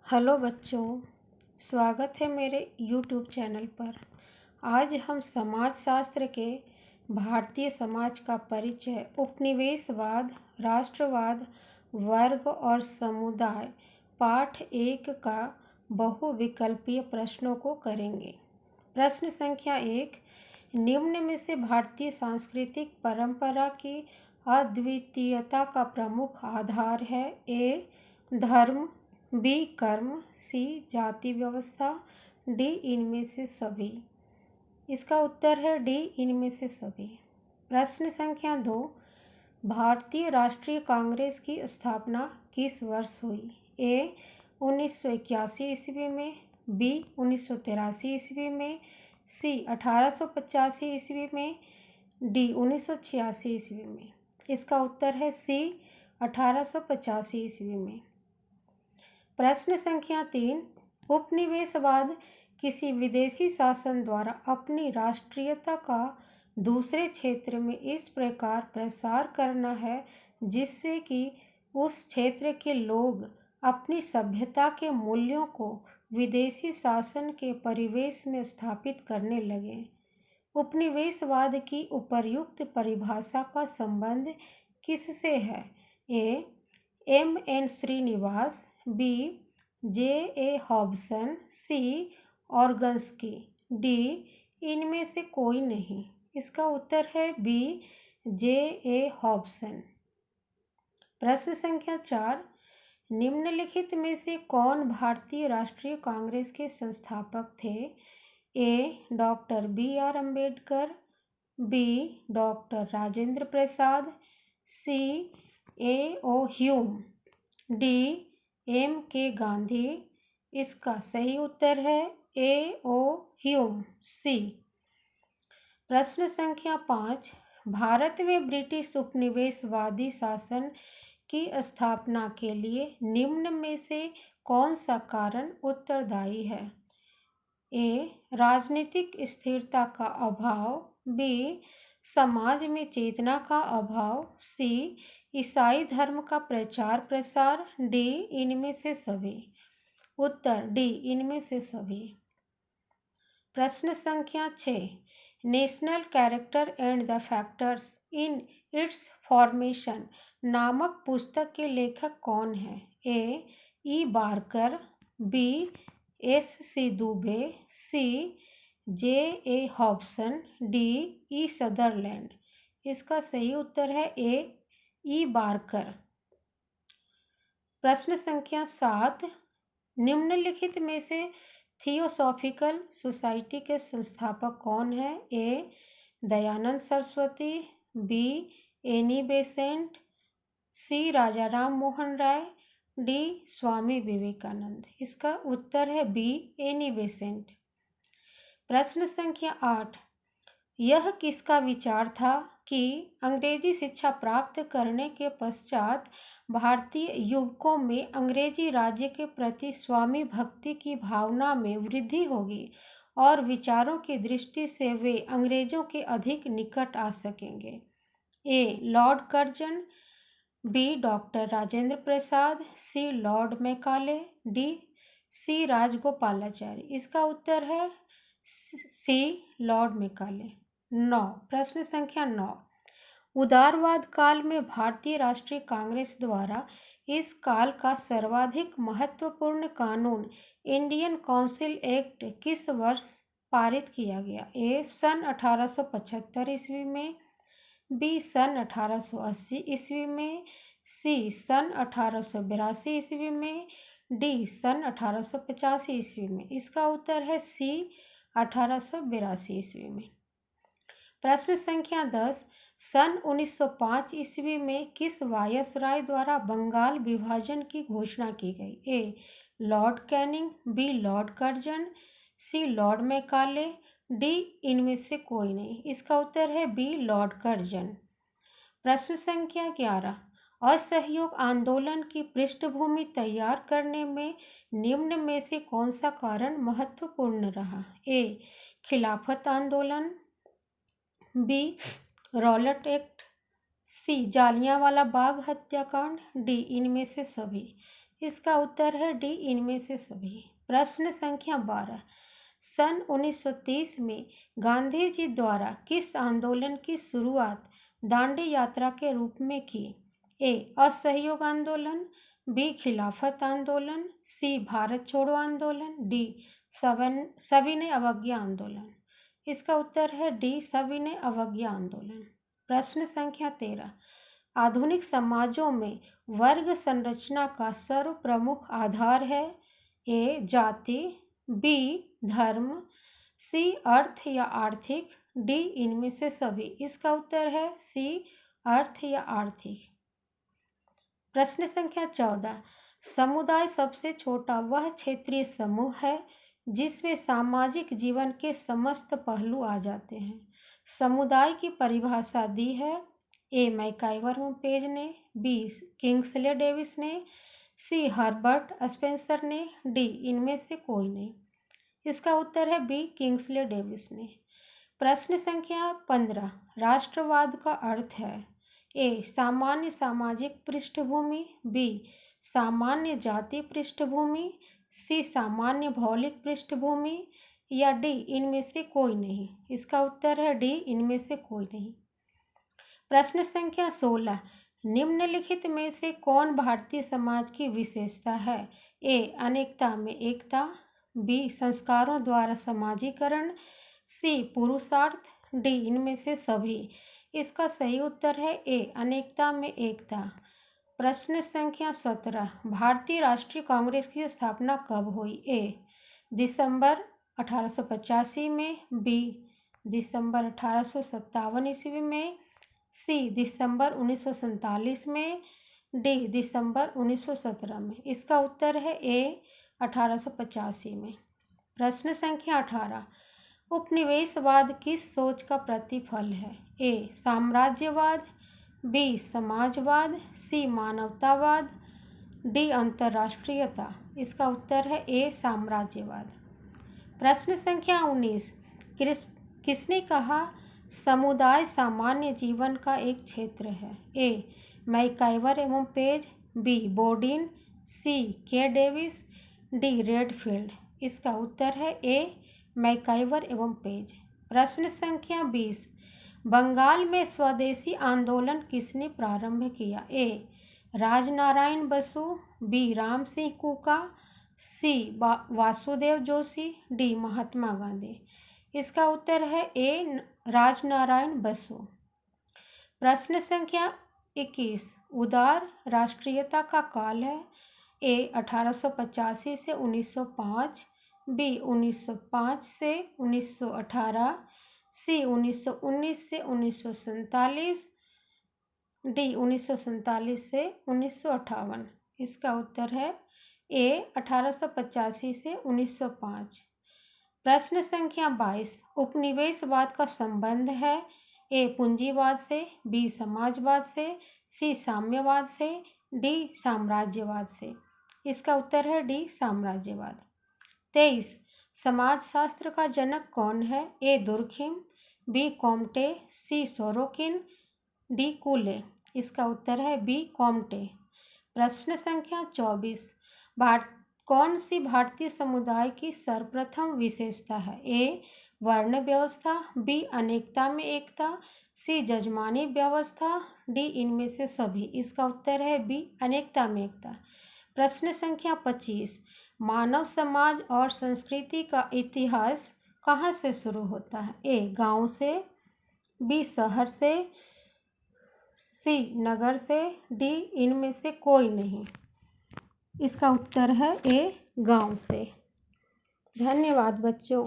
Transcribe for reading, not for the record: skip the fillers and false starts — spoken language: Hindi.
हेलो बच्चों, स्वागत है मेरे यूट्यूब चैनल पर। आज हम समाजशास्त्र के भारतीय समाज का परिचय, उपनिवेशवाद, राष्ट्रवाद, वर्ग और समुदाय पाठ 1 का बहुविकल्पीय प्रश्नों को करेंगे। प्रश्न संख्या 1, निम्न में से भारतीय सांस्कृतिक परंपरा की अद्वितीयता का प्रमुख आधार है? ए धर्म, बी कर्म, सी जाति व्यवस्था, डी इनमें से सभी। इसका उत्तर है डी इनमें से सभी। प्रश्न संख्या 2, भारतीय राष्ट्रीय कांग्रेस की स्थापना किस वर्ष हुई? ए 1981 ईस्वी में, बी 1983 ईस्वी में, सी 1885 ईस्वी में, डी 1986 ईस्वी में। इसका उत्तर है सी 1885 ईस्वी में। प्रश्न संख्या 3, उपनिवेशवाद किसी विदेशी शासन द्वारा अपनी राष्ट्रीयता का दूसरे क्षेत्र में इस प्रकार प्रसार करना है जिससे कि उस क्षेत्र के लोग अपनी सभ्यता के मूल्यों को विदेशी शासन के परिवेश में स्थापित करने लगे। उपनिवेशवाद की उपर्युक्त परिभाषा का संबंध किससे है? ए एम.एन. श्रीनिवास, बी जे.ए. हॉब्सन, सी ऑर्गन्सकी, डी इनमें से कोई नहीं। इसका उत्तर है बी जे.ए. हॉब्सन। प्रश्न संख्या 4, निम्नलिखित में से कौन भारतीय राष्ट्रीय कांग्रेस के संस्थापक थे? A doctor B R. Ambedkar, B doctor Rajendra Prasad, C A O. Hume, D M K. Gandhi. इसका सही उत्तर है ए.ओ. ह्यूम, सी। प्रश्न संख्या 5, भारत में ब्रिटिश उपनिवेशवादी शासन की स्थापना के लिए निम्न में से कौन सा कारण उत्तरदायी है? ए राजनीतिक स्थिरता का अभाव, बी समाज में चेतना का अभाव, सी ईसाई धर्म का प्रचार प्रसार, डी इनमें से सभी। उत्तर डी इनमें से सभी। प्रश्न संख्या 6, national character and the factors in its formation नामक पुस्तक के लेखक कौन है? A E Barker, B S C Dube, C J A Hobson, D E Sutherland. इसका सही उत्तर है ए ई बारकर। प्रश्न संख्या 7, निम्नलिखित में से थियोसॉफिकल सोसाइटी के संस्थापक कौन है? A Dayanand Saraswati, B Annie Besant, C Raja Ram Mohan Roy, D Swami Vivekananda. इसका उत्तर है बी एनी बेसेंट। प्रश्न संख्या 8, यह किसका विचार था कि अंग्रेजी शिक्षा प्राप्त करने के पश्चात भारतीय युवकों में अंग्रेजी राज्य के प्रति स्वामी भक्ति की भावना में वृद्धि होगी और विचारों की दृष्टि से वे अंग्रेजों के अधिक निकट आ सकेंगे? A Lord Curzon, B doctor Rajendra Prasad, C Lord Macaulay, D C Rajagopalachari. इसका उत्तर है सी लॉर्ड मैकाले। 9, प्रश्न संख्या 9, उदारवाद काल में भारतीय राष्ट्रीय कांग्रेस द्वारा इस काल का सर्वाधिक महत्वपूर्ण कानून इंडियन काउंसिल एक्ट किस वर्ष पारित किया गया? ए सन 1875 ईस्वी में, बी सन 1880 ईस्वी में, सी सन 1882 ईस्वी में, डी सन 1885 ईस्वी में। इसका उत्तर है सी 1882 ईस्वी में। प्रश्न संख्या 10, सन 1905 ईस्वी में किस वायसराय द्वारा बंगाल विभाजन की घोषणा की गई? A Lord Canning, B Lord Curzon, C Lord Macaulay, D इनमें से कोई नहीं। इसका उत्तर है बी लॉर्ड कर्जन। प्रश्न संख्या 11, असहयोग आंदोलन की पृष्ठभूमि तैयार करने में निम्न में से कौन सा कारण महत्वपूर्ण रहा? ए खिलाफत आंदोलन, बी रॉलेट एक्ट, सी जालियांवाला बाग हत्याकांड, डी इनमें से सभी। इसका उत्तर है डी, इनमें से सभी। प्रश्न संख्या 12, सन 1930 में गांधी जी द्वारा किस आंदोलन की शुरुआत दांडी यात्रा के रूप में की? ए, असहयोग आंदोलन, बी, खिलाफत आंदोलन, सी, भारत छोड़ो आंदोलन, डी, सविनय अवज्ञा आंदोलन। इसका उत्तर है डी, सविनय अवज्ञा आंदोलन। प्रश्न संख्या 13, आधुनिक समाजों में वर्ग संरचना का सर्व प्रमुख आधार है? ए, जाति, बी, धर्म, सी, अर्थ या आर्थिक, डी, इनमें से सभी। इसका उत्तर है सी, अर्थ या आर्थिक। प्रश्न संख्या 14, समुदाय सबसे छोटा वह क्षेत्रीय समूह है जिसमें सामाजिक जीवन के समस्त पहलू आ जाते हैं। समुदाय की परिभाषा दी है ए, मैकाइवर पेज ने, बी, किंग्सले डेविस ने, सी, हर्बर्ट स्पेंसर ने, डी, इनमें से कोई नहीं। इसका उत्तर है बी, किंग्सले डेविस ने। प्रश्न संख्या 15, राष्ट्रवाद का अर्थ है? ए, सामान्य सामाजिक पृष्ठभूमि, बी, सामान्य जाति पृष्ठभूमि, सी, सामान्य भौतिक पृष्ठभूमि, या डी, इनमें से कोई नहीं। इसका उत्तर है डी, इनमें से कोई नहीं। प्रश्न संख्या 16, निम्नलिखित में से कौन भारतीय समाज की विशेषता है? ए, अनेकता में एकता, बी, संस्कारों द्वारा समाजीकरण, सी, पुरुषार्थ, डी, इनमें से सभी। इसका सही उत्तर है ए, अनेकता में एकता। प्रश्न संख्या 17, भारतीय राष्ट्रीय कांग्रेस की स्थापना कब हुई? ए, दिसंबर 1885 में, बी, दिसंबर 1857 ईस्वी में, सी, दिसंबर 1947 में, डी, दिसंबर 1917 में। इसका उत्तर है ए, 1885 में। प्रश्न संख्या 18, उपनिवेशवाद किस सोच का प्रतिफल है? ए, साम्राज्यवाद, बी, समाजवाद, सी, मानवतावाद, डी, अंतर्राष्ट्रीयता। इसका उत्तर है ए, साम्राज्यवाद। प्रश्न संख्या 19, किसने कहा समुदाय सामान्य जीवन का एक क्षेत्र है? ए, मैकाइवर एवं पेज, बी, बोर्डिन, सी, के डेविस, डी, रेडफील्ड। इसका उत्तर है ए, मैकाइवर एवं पेज। प्रश्न संख्या 20, बंगाल में स्वदेशी आंदोलन किसने प्रारंभ किया? ए, राजनारायण बसु, बी, राम सिंह कुका, सी, वासुदेव जोशी, डी, महात्मा गांधी। इसका उत्तर है ए, राजनारायण बसु। प्रश्न संख्या 21, उदार राष्ट्रीयता का काल है? ए, 1885 से 1905, बी, 1905 से 1918, सी, 1919 से 1947, डी, 1947 से 1958। इसका उत्तर है ए, 1885 से 1905। प्रश्न संख्या 22, उपनिवेशवाद का संबंध है? ए, पूंजीवाद से, बी, समाजवाद से, सी, साम्यवाद से, डी, साम्राज्यवाद से। इसका उत्तर है डी, साम्राज्यवाद। 23, समाजशास्त्र का जनक कौन है? ए, दुर्खिम, बी, कॉम्टे, सी, सोरोकिन, डी, कूले। इसका उत्तर है बी, कॉम्टे। प्रश्न संख्या 24, कौन सी भारतीय समुदाय की सर्वप्रथम विशेषता है? ए, वर्ण व्यवस्था, बी, अनेकता में एकता, सी, जजमानी व्यवस्था, डी, इनमें से सभी। इसका उत्तर है बी, अनेकता में एकता। प्रश्न संख्या 25, मानव समाज और संस्कृति का इतिहास कहाँ से शुरू होता है? ए, गांव से, बी, शहर से, सी, नगर से, डी, इनमें से कोई नहीं। इसका उत्तर है ए, गांव से। धन्यवाद बच्चों।